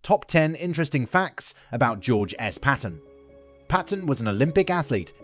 Top 10 interesting facts about George S. Patton. Patton was an Olympic athlete.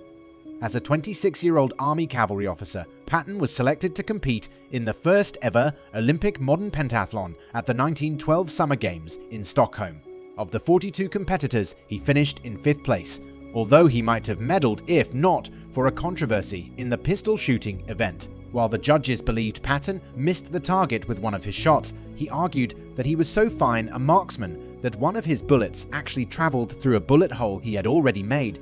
As a 26-year-old Army cavalry officer, Patton was selected to compete in the first ever Olympic modern pentathlon at the 1912 Summer Games in Stockholm. Of the 42 competitors, he finished in 5th place, although he might have medaled if not for a controversy in the pistol shooting event. While the judges believed Patton missed the target with one of his shots, he argued that he was so fine a marksman that one of his bullets actually traveled through a bullet hole he had already made.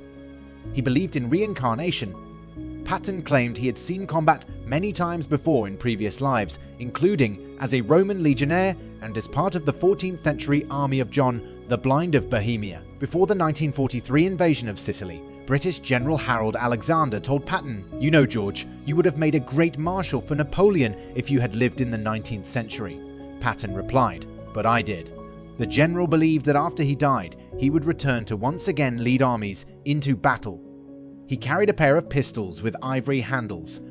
He believed in reincarnation. Patton claimed he had seen combat many times before in previous lives, including as a Roman legionnaire and as part of the 14th century army of John the Blind of Bohemia. Before the 1943 invasion of Sicily, British General Harold Alexander told Patton, "You know, George, you would have made a great marshal for Napoleon if you had lived in the 19th century." Patton replied, "But I did." The general believed that after he died, he would return to once again lead armies into battle. He carried a pair of pistols with ivory handles.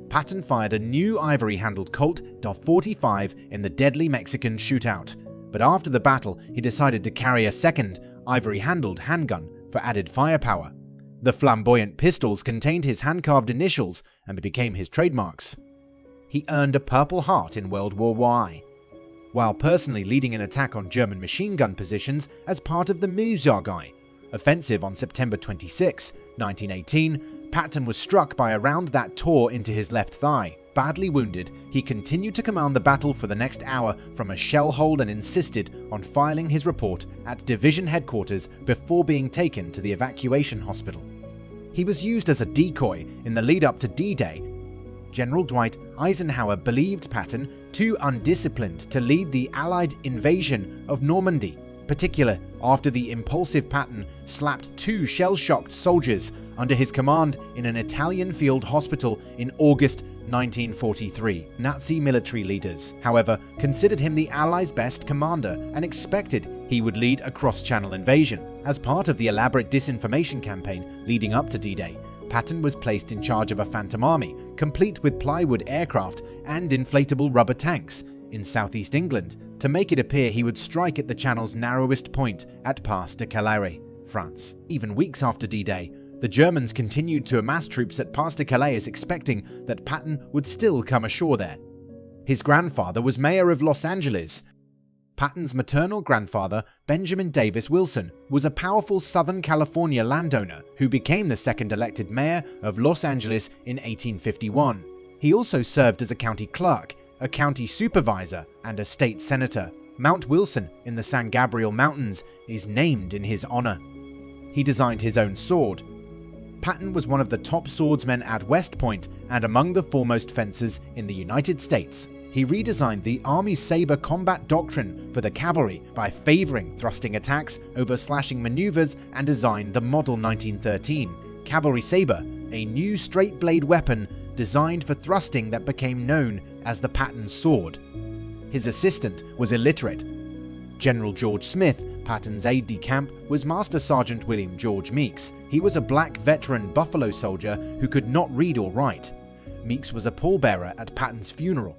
Patton fired a new ivory-handled Colt .45 in the deadly Mexican shootout, but after the battle, he decided to carry a second ivory-handled handgun for added firepower. The flamboyant pistols contained his hand-carved initials and became his trademarks. He earned a Purple Heart in World War I, while personally leading an attack on German machine gun positions as part of the Meuse-Argonne offensive on September 26, 1918. Patton was struck by a round that tore into his left thigh. Badly wounded, he continued to command the battle for the next hour from a shell hole and insisted on filing his report at division headquarters before being taken to the evacuation hospital. He was used as a decoy in the lead-up to D-Day. General Dwight Eisenhower believed Patton too undisciplined to lead the Allied invasion of Normandy, particularly after the impulsive Patton slapped 2 shell-shocked soldiers under his command in an Italian field hospital in August 1943. Nazi military leaders, however, considered him the Allies' best commander and expected he would lead a cross-channel invasion. As part of the elaborate disinformation campaign leading up to D-Day, Patton was placed in charge of a Phantom Army, complete with plywood aircraft and inflatable rubber tanks, in southeast England, to make it appear he would strike at the Channel's narrowest point at Pas de Calais, France. Even weeks after D-Day, the Germans continued to amass troops at Pas de Calais, expecting that Patton would still come ashore there. His grandfather was mayor of Los Angeles. Patton's maternal grandfather, Benjamin Davis Wilson, was a powerful Southern California landowner who became the second elected mayor of Los Angeles in 1851. He also served as a county clerk, a county supervisor, and a state senator. Mount Wilson in the San Gabriel Mountains is named in his honor. He designed his own sword. Patton was one of the top swordsmen at West Point and among the foremost fencers in the United States. He redesigned the Army saber combat doctrine for the cavalry by favoring thrusting attacks over slashing maneuvers and designed the Model 1913 cavalry saber, a new straight blade weapon designed for thrusting that became known as the Patton sword. His assistant was illiterate. General George Smith, Patton's aide-de-camp, was Master Sergeant William George Meeks. He was a black veteran Buffalo soldier who could not read or write. Meeks was a pallbearer at Patton's funeral.